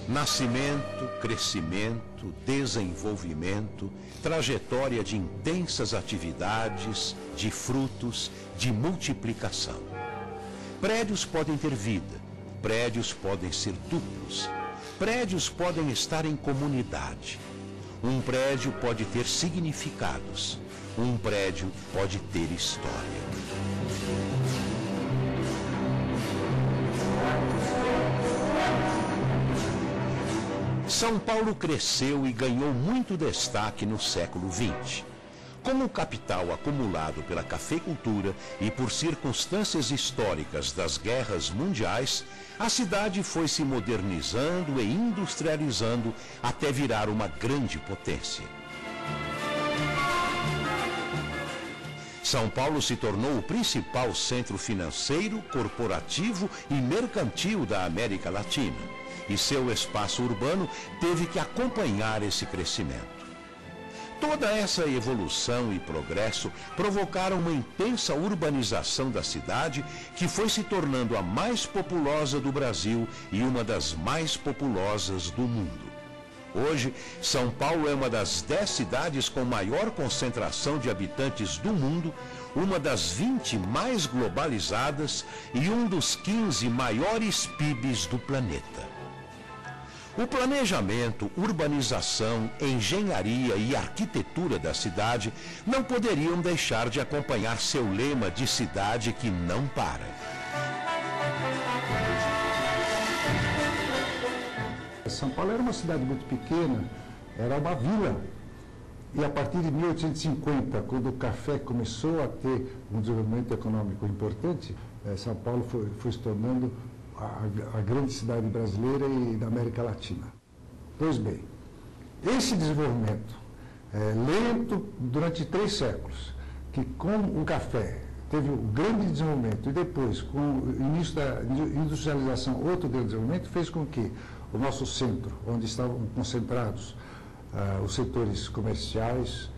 Nascimento, crescimento, desenvolvimento, trajetória de intensas atividades, de frutos, de multiplicação. Prédios podem ter vida, prédios podem ser duplos, prédios podem estar em comunidade. Um prédio pode ter significados, um prédio pode ter história. São Paulo cresceu e ganhou muito destaque no século XX. Como capital acumulado pela cafeicultura e por circunstâncias históricas das guerras mundiais, a cidade foi se modernizando e industrializando até virar uma grande potência. São Paulo se tornou o principal centro financeiro, corporativo e mercantil da América Latina. E seu espaço urbano teve que acompanhar esse crescimento. Toda essa evolução e progresso provocaram uma intensa urbanização da cidade, que foi se tornando a mais populosa do Brasil e uma das mais populosas do mundo. Hoje, São Paulo é uma das 10 cidades com maior concentração de habitantes do mundo, uma das 20 mais globalizadas e um dos 15 maiores PIBs do planeta. O planejamento, urbanização, engenharia e arquitetura da cidade não poderiam deixar de acompanhar seu lema de cidade que não para. São Paulo era uma cidade muito pequena, era uma vila. E a partir de 1850, quando o café começou a ter um desenvolvimento econômico importante, São Paulo foi se tornando a grande cidade brasileira e da América Latina. Pois bem, esse desenvolvimento lento durante 3 séculos, que com o café teve um grande desenvolvimento e depois, com o início da industrialização, outro grande desenvolvimento, fez com que o nosso centro, onde estavam concentrados os setores comerciais,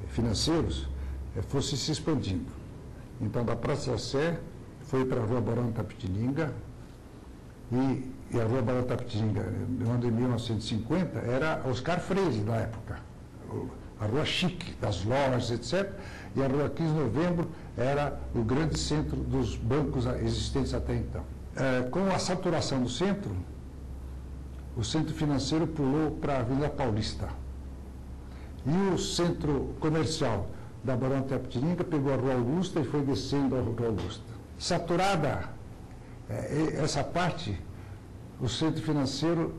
financeiros, fosse se expandindo. Então, da Praça da Sé, foi para a Rua Barão de Itapetininga, e a Rua Barão de Itapetininga, no ano de 1950, era Oscar Freire da época, a Rua Chique, das lojas, etc. E a Rua 15 de Novembro era o grande centro dos bancos existentes até então. Com a saturação do centro, o centro financeiro pulou para a Avenida Paulista. E o centro comercial da Barão de Itapetininga pegou a Rua Augusta e foi descendo a Rua Augusta. Saturada essa parte, o centro financeiro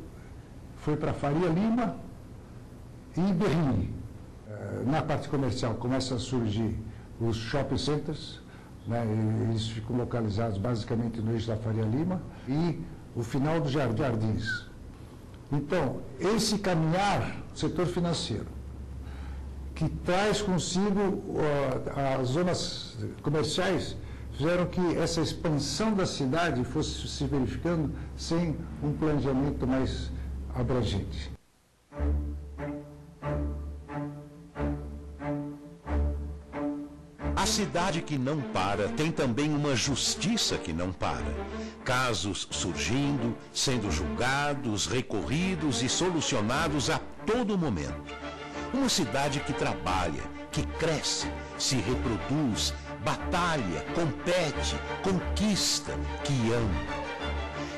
foi para Faria Lima e Berrini. Na parte comercial começam a surgir os shopping centers, né, eles ficam localizados basicamente no eixo da Faria Lima, e o final dos Jardins. Então, esse caminhar do setor financeiro, que traz consigo as zonas comerciais, fizeram que essa expansão da cidade fosse se verificando sem um planejamento mais abrangente. A cidade que não para tem também uma justiça que não para. Casos surgindo, sendo julgados, recorridos e solucionados a todo momento. Uma cidade que trabalha, que cresce, se reproduz, batalha, compete, conquista, que ama.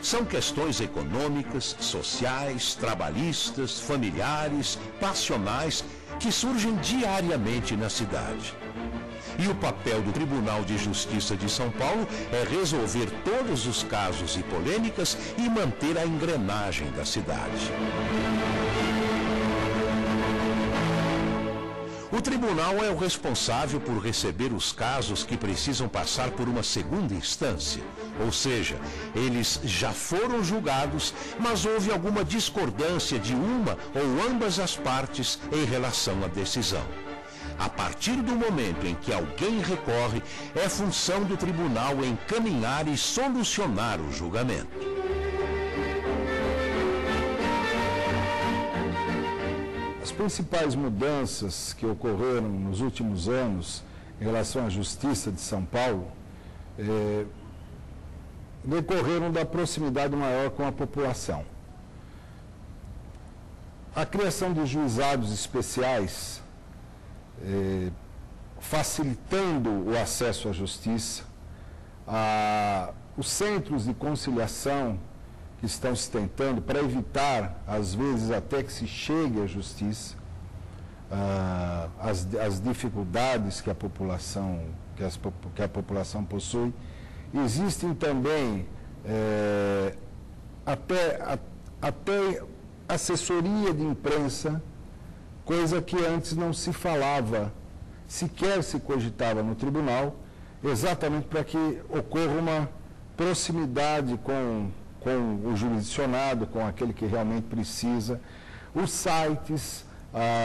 São questões econômicas, sociais, trabalhistas, familiares, passionais, que surgem diariamente na cidade. E o papel do Tribunal de Justiça de São Paulo é resolver todos os casos e polêmicas e manter a engrenagem da cidade. O tribunal é o responsável por receber os casos que precisam passar por uma segunda instância, ou seja, eles já foram julgados, mas houve alguma discordância de uma ou ambas as partes em relação à decisão. A partir do momento em que alguém recorre, é função do tribunal encaminhar e solucionar o julgamento. As principais mudanças que ocorreram nos últimos anos em relação à Justiça de São Paulo decorreram da proximidade maior com a população. A criação de juizados especiais, facilitando o acesso à justiça, os centros de conciliação que estão se tentando para evitar, às vezes, até que se chegue à justiça, as dificuldades que a população possui. Existem também até assessoria de imprensa, coisa que antes não se falava, sequer se cogitava no tribunal, exatamente para que ocorra uma proximidade com o jurisdicionado, com aquele que realmente precisa. Os sites,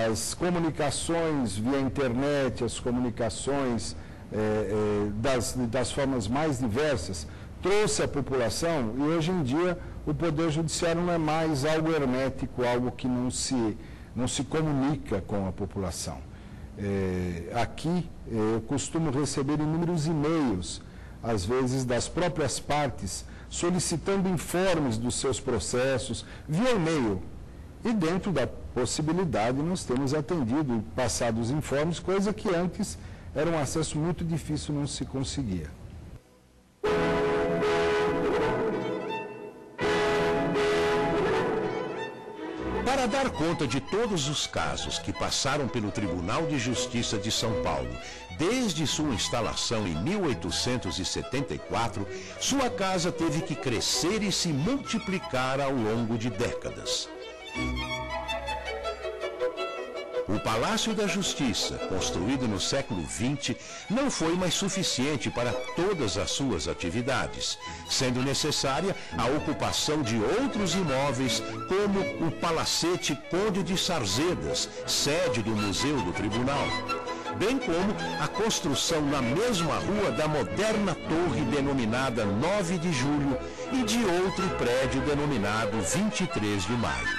as comunicações via internet, as comunicações das formas mais diversas, trouxe à população, e hoje em dia o Poder Judiciário não é mais algo hermético, algo que não se comunica com a população. Aqui eu costumo receber inúmeros e-mails, às vezes das próprias partes, solicitando informes dos seus processos via e-mail. E dentro da possibilidade nós temos atendido e passado os informes, coisa que antes era um acesso muito difícil, não se conseguia. Para dar conta de todos os casos que passaram pelo Tribunal de Justiça de São Paulo, desde sua instalação em 1874, sua casa teve que crescer e se multiplicar ao longo de décadas. O Palácio da Justiça, construído no século XX, não foi mais suficiente para todas as suas atividades, sendo necessária a ocupação de outros imóveis, como o Palacete Conde de Sarzedas, sede do Museu do Tribunal, bem como a construção na mesma rua da moderna torre denominada 9 de Julho e de outro prédio denominado 23 de Maio.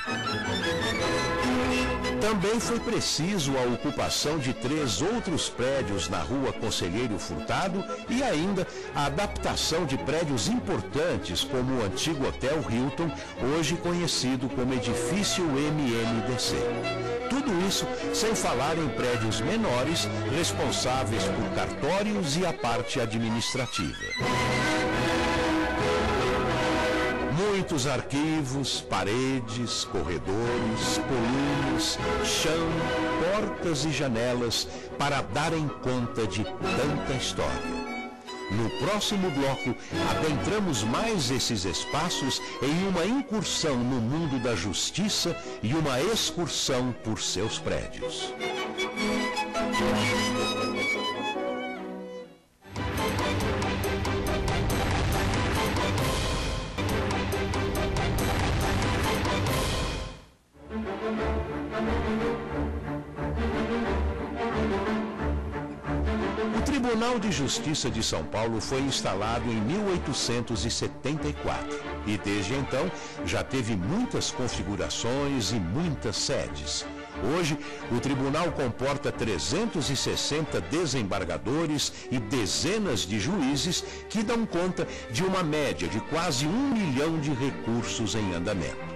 Também foi preciso a ocupação de 3 outros prédios na rua Conselheiro Furtado e ainda a adaptação de prédios importantes como o antigo Hotel Hilton, hoje conhecido como Edifício MMDC. Tudo isso sem falar em prédios menores responsáveis por cartórios e a parte administrativa. Muitos arquivos, paredes, corredores, colunas, chão, portas e janelas para darem conta de tanta história. No próximo bloco, adentramos mais esses espaços em uma incursão no mundo da justiça e uma excursão por seus prédios. O Tribunal de Justiça de São Paulo foi instalado em 1874 e desde então já teve muitas configurações e muitas sedes. Hoje, o tribunal comporta 360 desembargadores e dezenas de juízes que dão conta de uma média de quase 1 milhão de recursos em andamento.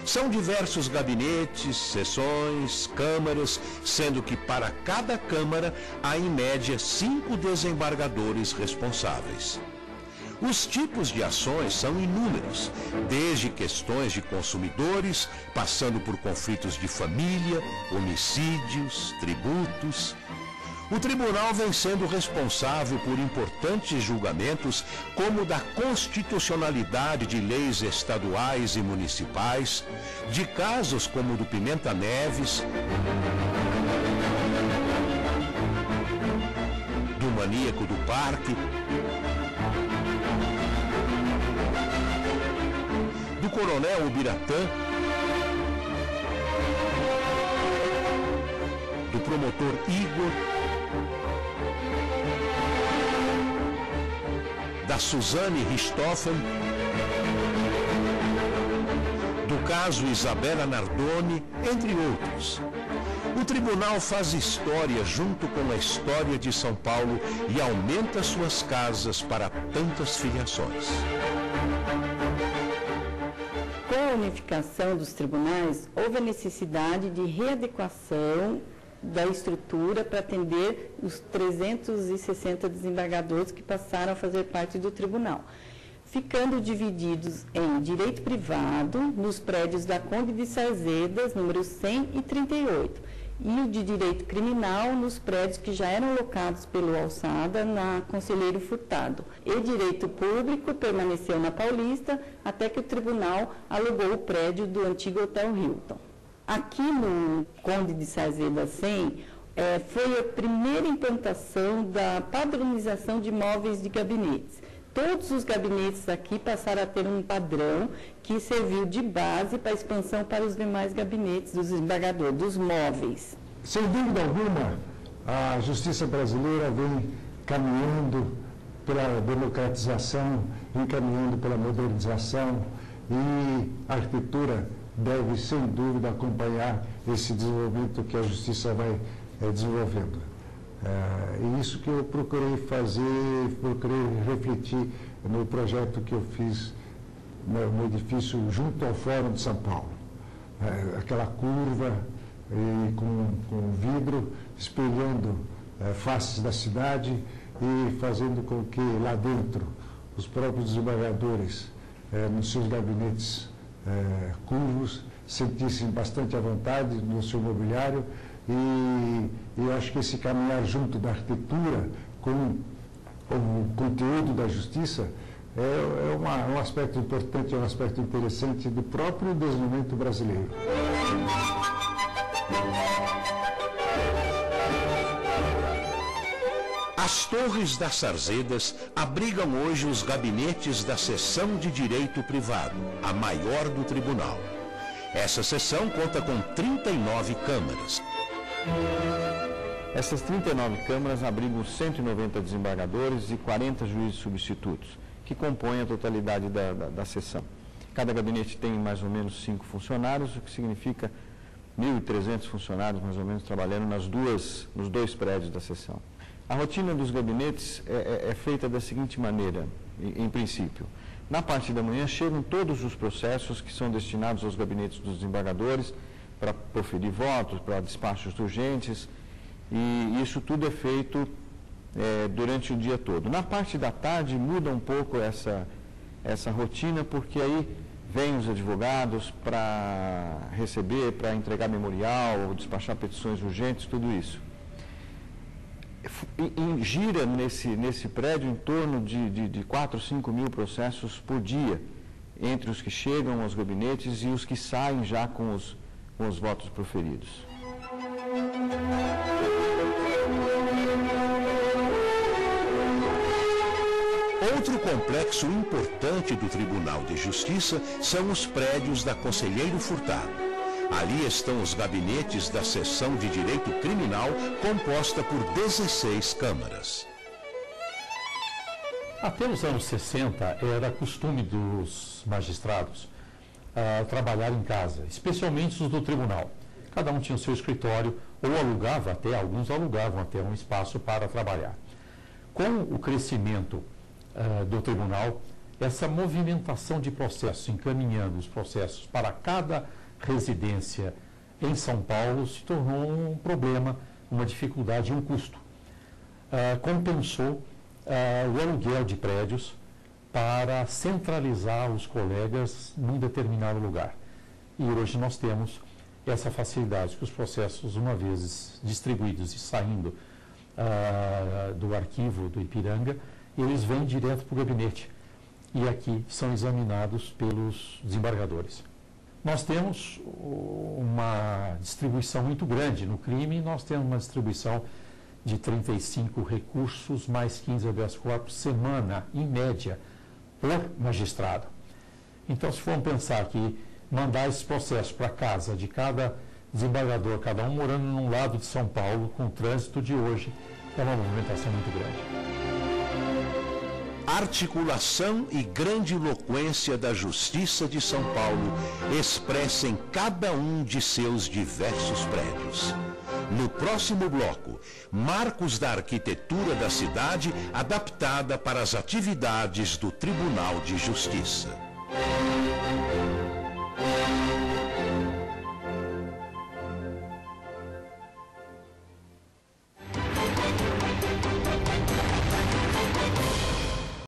São diversos gabinetes, seções, câmaras, sendo que para cada câmara há em média 5 desembargadores responsáveis. Os tipos de ações são inúmeros, desde questões de consumidores, passando por conflitos de família, homicídios, tributos. O tribunal vem sendo responsável por importantes julgamentos, como da constitucionalidade de leis estaduais e municipais, de casos como o do Pimenta Neves, do maníaco do parque, do coronel Ubiratã, do promotor Igor, da Suzane Richthofen, do caso Isabela Nardoni, entre outros. O tribunal faz história junto com a história de São Paulo e aumenta suas casas para tantas filiações. Com a unificação dos tribunais, houve a necessidade de readequação da estrutura para atender os 360 desembargadores que passaram a fazer parte do tribunal, ficando divididos em direito privado, nos prédios da Conde de Sarzedas, números 100 e 38, e o de direito criminal nos prédios que já eram locados pelo Alçada na Conselheiro Furtado. E direito público permaneceu na Paulista, até que o tribunal alugou o prédio do antigo Hotel Hilton. Aqui no Conde de Sarzedas 100, foi a primeira implantação da padronização de móveis de gabinetes. Todos os gabinetes aqui passaram a ter um padrão que serviu de base para a expansão para os demais gabinetes dos desembargadores, dos móveis. Sem dúvida alguma, a justiça brasileira vem caminhando pela democratização, vem caminhando pela modernização, e a arquitetura deve, sem dúvida, acompanhar esse desenvolvimento que a justiça vai desenvolvendo. E isso que eu procurei fazer, procurei refletir no projeto que eu fiz no edifício junto ao Fórum de São Paulo. Aquela curva com vidro espelhando faces da cidade e fazendo com que lá dentro os próprios desembargadores, nos seus gabinetes curvos, sentissem bastante à vontade no seu mobiliário. E eu acho que esse caminhar junto da arquitetura com o conteúdo da justiça é um aspecto importante, é um aspecto interessante do próprio desenvolvimento brasileiro. As Torres das Sarzedas abrigam hoje os gabinetes da seção de direito privado, a maior do tribunal. Essa seção conta com 39 câmaras. Essas 39 câmaras abrigam 190 desembargadores e 40 juízes substitutos, que compõem a totalidade da seção. Cada gabinete tem mais ou menos 5 funcionários, o que significa 1.300 funcionários, mais ou menos, trabalhando nos dois prédios da seção. A rotina dos gabinetes é feita da seguinte maneira, em princípio. Na parte da manhã chegam todos os processos que são destinados aos gabinetes dos desembargadores para proferir votos, para despachos urgentes, e isso tudo é feito durante o dia todo. Na parte da tarde muda um pouco essa rotina, porque aí vêm os advogados para receber, para entregar memorial, despachar petições urgentes, tudo isso. Gira nesse prédio em torno de 4, 5 mil processos por dia, entre os que chegam aos gabinetes e os que saem já com os votos proferidos. Outro complexo importante do Tribunal de Justiça são os prédios da Conselheiro Furtado. Ali estão os gabinetes da seção de direito criminal, composta por 16 câmaras. Até os anos 60 era costume dos magistrados trabalhar em casa, especialmente os do tribunal. Cada um tinha o seu escritório ou alguns alugavam até um espaço para trabalhar. Com o crescimento do tribunal, essa movimentação de processos, encaminhando os processos para cada residência em São Paulo, se tornou um problema, uma dificuldade, um custo. Compensou o aluguel de prédios para centralizar os colegas num determinado lugar. E hoje nós temos essa facilidade que os processos, uma vez distribuídos e saindo do arquivo do Ipiranga, eles vêm direto para o gabinete e aqui são examinados pelos desembargadores. Nós temos uma distribuição muito grande no crime, nós temos uma distribuição de 35 recursos mais 15 habeas corpus semana, em média, por magistrado. Então, se formos pensar que mandar esses processos para casa de cada desembargador, cada um morando num lado de São Paulo, com o trânsito de hoje, é uma movimentação muito grande. Articulação e grandiloquência da Justiça de São Paulo expressa em cada um de seus diversos prédios. No próximo bloco, marcos da arquitetura da cidade adaptada para as atividades do Tribunal de Justiça.